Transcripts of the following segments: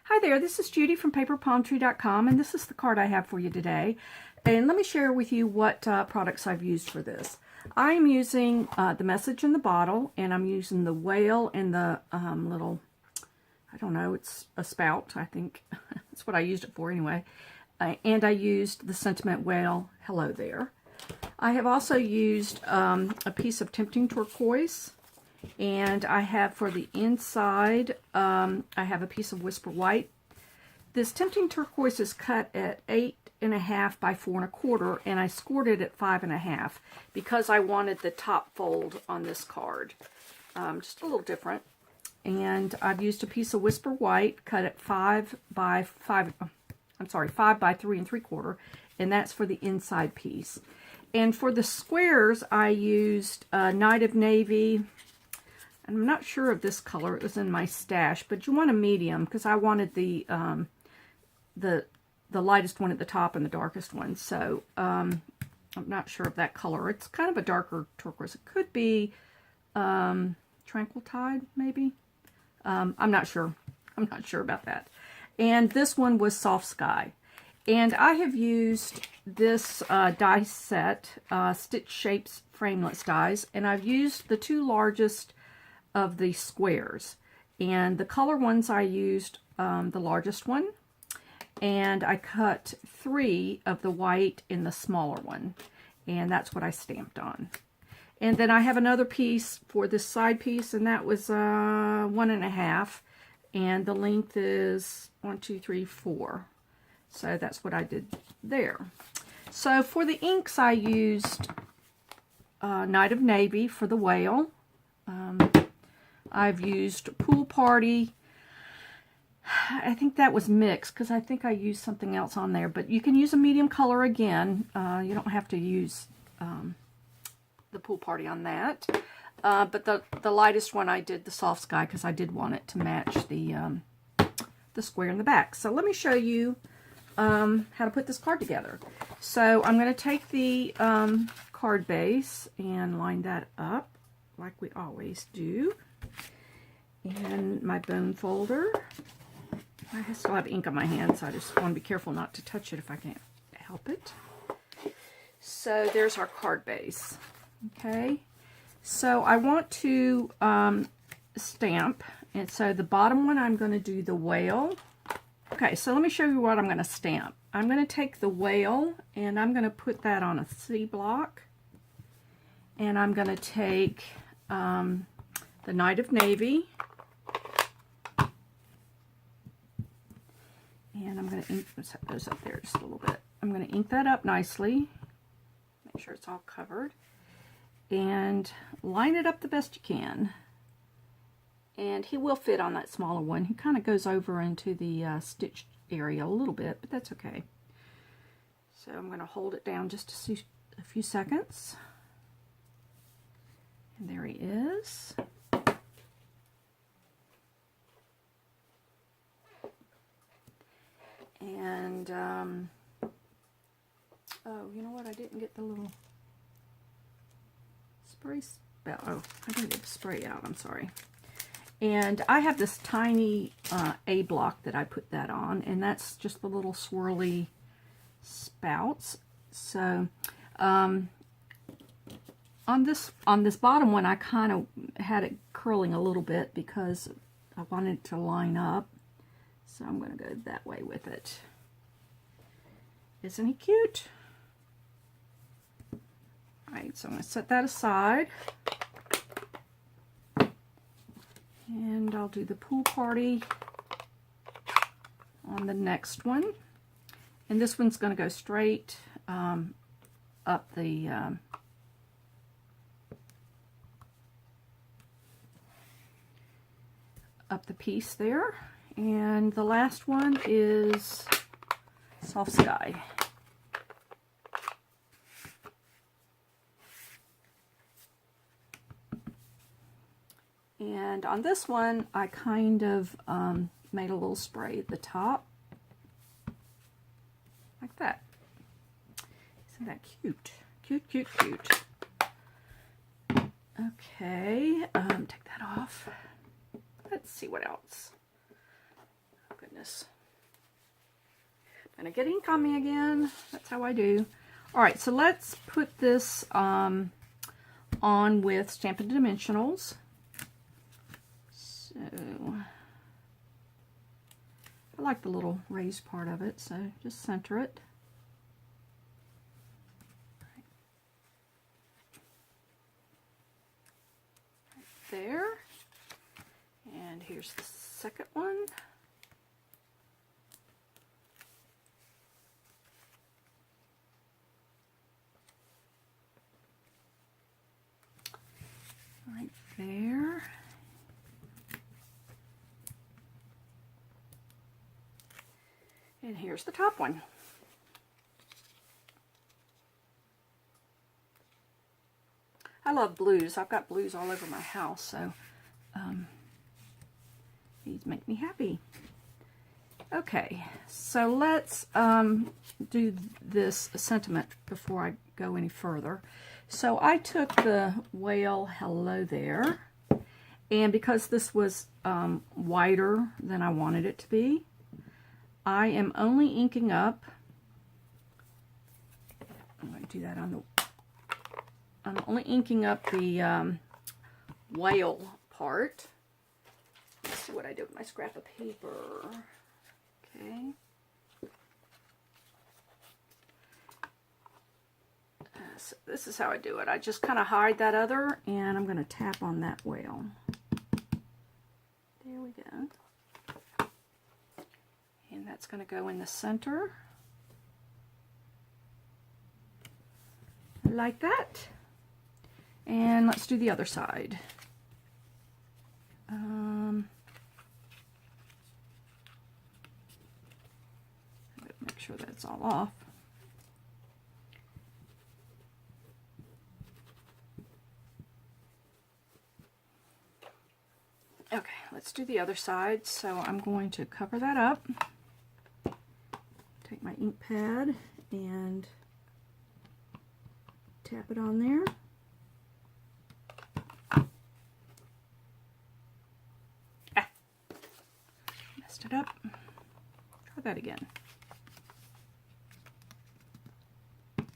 Hi there, this is Judy from paperpalmtree.com, and this is the card I have for you today. And let me share with you what products I've used for this. I'm using the message in the bottle, and I'm using the whale and the little, I don't know, it's a spout, I think. That's what I used it for anyway. And I used the sentiment whale, hello there. I have also used a piece of Tempting Turquoise. And I have for the inside, I have a piece of Whisper White. This Tempting Turquoise is cut at 8.5 by 4 1/4, and I scored it at 5.5 because I wanted the top fold on this card. Just a little different. And I've used a piece of Whisper White cut at 5 by 3 3/4, and that's for the inside piece. And for the squares, I used Night of Navy. I'm not sure of this color. It was in my stash, but you want a medium because I wanted the lightest one at the top and the darkest one. So I'm not sure of that color. It's kind of a darker turquoise. It could be Tranquil Tide, maybe. I'm not sure. I'm not sure about that. And this one was Soft Sky. And I have used this die set, Stitch Shapes Framelits dies, and I've used the two largest of the squares, and the color ones I used the largest one, and I cut 3 of the white in the smaller one, and that's what I stamped on. And then I have another piece for this side piece, and that was 1.5, and the length is 1 2 3 4, so that's what I did there. So for the inks, I used Night of Navy for the whale. I've used Pool Party. I think that was mixed because I think I used something else on there. But you can use a medium color again. You don't have to use the Pool Party on that. But the lightest one I did the Soft Sky because I did want it to match the square in the back. So let me show you how to put this card together. So I'm going to take the card base and line that up like we always do. And my bone folder. I still have ink on my hands, so I just want to be careful not to touch it if I can't help it. So there's our card base. Okay, so I want to stamp, and so the bottom one I'm going to do the whale. Okay, so let me show you what I'm going to stamp. I'm going to take the whale, and I'm going to put that on a C block, and I'm going to take the Night of Navy, and I'm going to ink, let's set those up there just a little bit. I'm going to ink that up nicely, make sure it's all covered, and line it up the best you can. And he will fit on that smaller one. He kind of goes over into the stitched area a little bit, but that's okay. So I'm going to hold it down just a few seconds. And there he is. And, oh, you know what? I didn't get the little spray spout. Oh, I didn't get the spray out. I'm sorry. And I have this tiny A block that I put that on, and that's just the little swirly spouts. So, on this bottom one, I kind of had it curling a little bit because I wanted it to line up. So I'm going to go that way with it. Isn't he cute? Alright, so I'm going to set that aside. And I'll do the Pool Party on the next one. And this one's going to go straight up the piece there. And the last one is Soft Sky. And on this one, I kind of made a little spray at the top, like that. Isn't that cute? Cute, cute, cute. Okay, take that off. Let's see what else. goodness. Gonna get ink on me again. That's how I do. Alright, so let's put this on with Stampin' Dimensionals. So, I like the little raised part of it, so just center it. Right there. And here's the second one. Right there. And here's the top one. I love blues. I've got blues all over my house, so these make me happy. Okay, so let's do this sentiment before I go any further. So I took the whale hello there, and because this was wider than I wanted it to be, I am only inking up. I'm going to do that on the. I'm only inking up the whale part. Let's see what I do with my scrap of paper. Okay. So this is how I do it. I just kind of hide that other, and I'm going to tap on that whale. There we go. And that's going to go in the center. Like that. And let's do the other side. Make sure that's all off. Okay, let's do the other side. So I'm going to cover that up. Take my ink pad and tap it on there. Ah, messed it up. Try that again.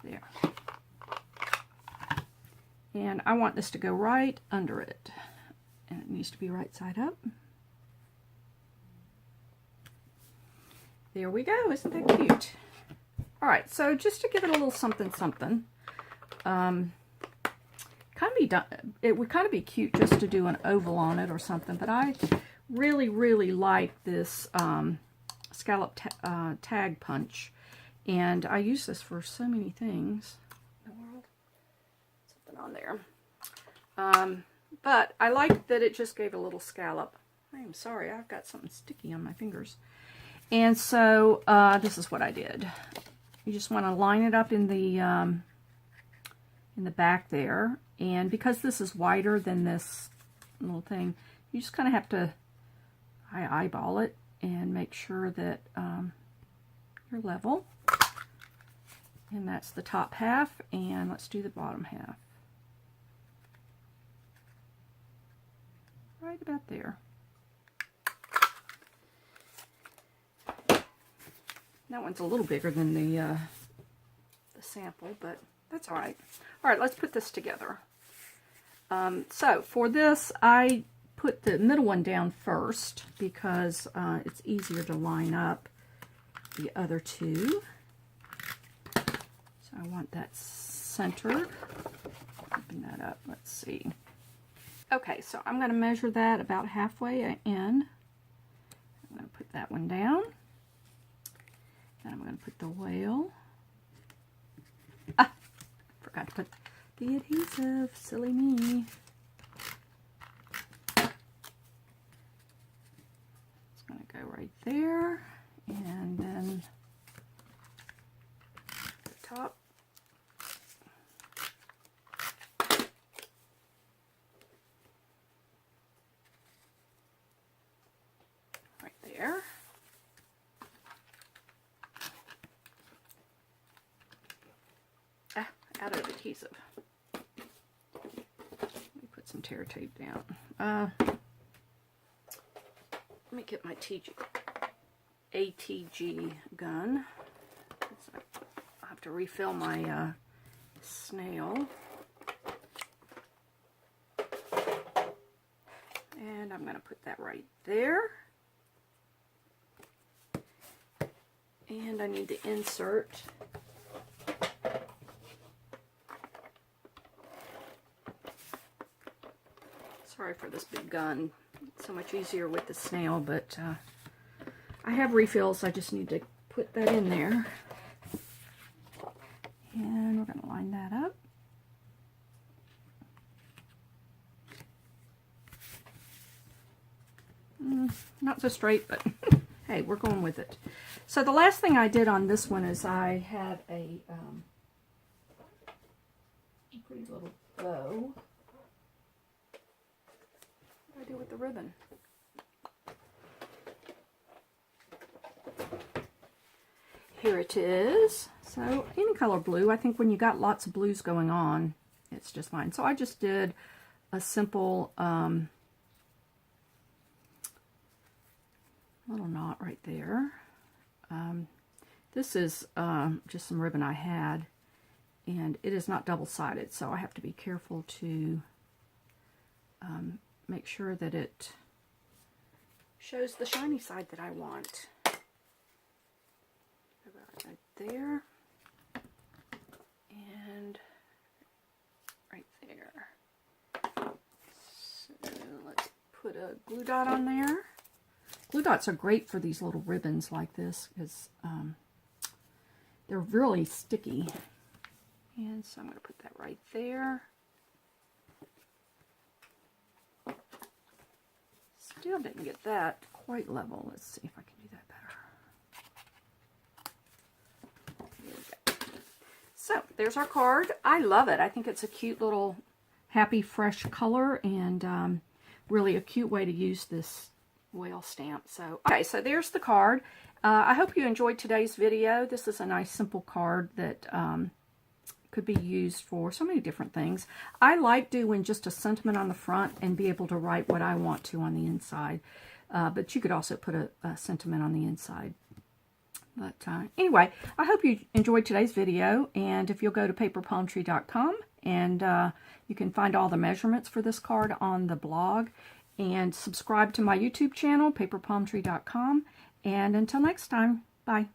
There. And I want this to go right under it. And it needs to be right side up. There we go. Isn't that cute? Alright, so just to give it a little something something, it would kind of be cute just to do an oval on it or something, but I really like this scallop tag punch, and I use this for so many things in the world. Something on there. But I like that it just gave a little scallop. I'm sorry, I've got something sticky on my fingers. And so this is what I did. You just want to line it up in the back there, and because this is wider than this little thing, you just kind of have to eyeball it and make sure that you're level. And that's the top half, and let's do the bottom half. Right about there. That one's a little bigger than the sample, but that's all right. All right, let's put this together. So for this, I put the middle one down first because it's easier to line up the other two. So I want that centered. Open that up. Let's see. Okay, so I'm going to measure that about halfway in. I'm going to put that one down. Then I'm going to put the whale. Ah, forgot to put the adhesive. Silly me. It's going to go right there. And then the top. Right there. Out of adhesive. Let me put some tear tape down. Let me get my ATG gun. So I have to refill my snail. And I'm going to put that right there. And I need to insert sorry for this big gun. It's so much easier with the snail, but I have refills. I just need to put that in there. And we're going to line that up. Not so straight, but hey, we're going with it. So the last thing I did on this one is I had a pretty little bow. What do I do with the ribbon? Here it is. So any color blue. I think when you got lots of blues going on, it's just fine. So I just did a simple little knot right there. This is just some ribbon I had, and it is not double-sided, so I have to be careful to make sure that it shows the shiny side that I want. Right there, and right there. So let's put a glue dot on there. Glue dots are great for these little ribbons like this because they're really sticky. And so I'm going to put that right there. Still didn't get that quite level. Let's see if I can do that better. There we go. So there's our card. I love it. I think it's a cute little happy fresh color and really a cute way to use this whale stamp. So okay, so there's the card. I hope you enjoyed today's video. This is a nice simple card that could be used for so many different things. I like doing just a sentiment on the front and be able to write what I want to on the inside, but you could also put a sentiment on the inside. But anyway, I hope you enjoyed today's video, and if you'll go to paperpalmtree.com and you can find all the measurements for this card on the blog. And subscribe to my YouTube channel, paperpalmtree.com. And until next time, bye.